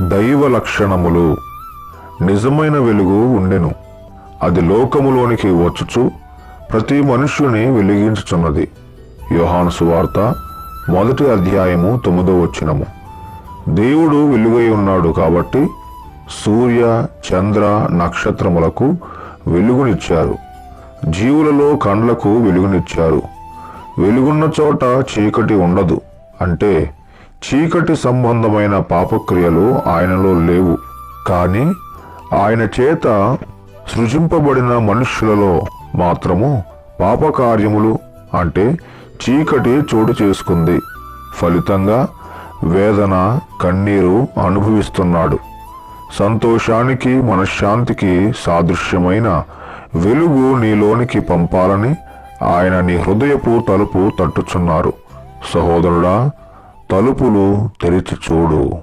దైవ లక్షణములు. నిజమైన వెలుగు ఉండెను. అది లోకములోనికి వచ్చుచు ప్రతి మనుష్యుని వెలిగించుచున్నది. యోహాను సువార్త 1వ అధ్యాయము 9వ వచనము. దేవుడు వెలుగై ఉన్నాడు కాబట్టి సూర్య, చంద్ర, నక్షత్రములకు వెలుగునిచ్చారు. జీవులలో కండ్లకు వెలుగునిచ్చారు. వెలుగున్న చోట చీకటి ఉండదు. అంటే చీకటి సంబంధమైన పాపక్రియలు ఆయనలో లేవు. కానీ ఆయన చేత సృజింపబడిన మనుష్యులలో మాత్రము పాపకార్యములు అంటే చీకటి చోటు చేసుకుంది. ఫలితంగా వేదన, కన్నీరు అనుభవిస్తున్నాడు. సంతోషానికి, మనశ్శాంతికి సాదృశ్యమైన వెలుగు నీలోనికి పంపాలని ఆయన నీ హృదయపు తలుపు తట్టుచున్నారు. సహోదరుడా, తలుపులు తెరిచి చూడు.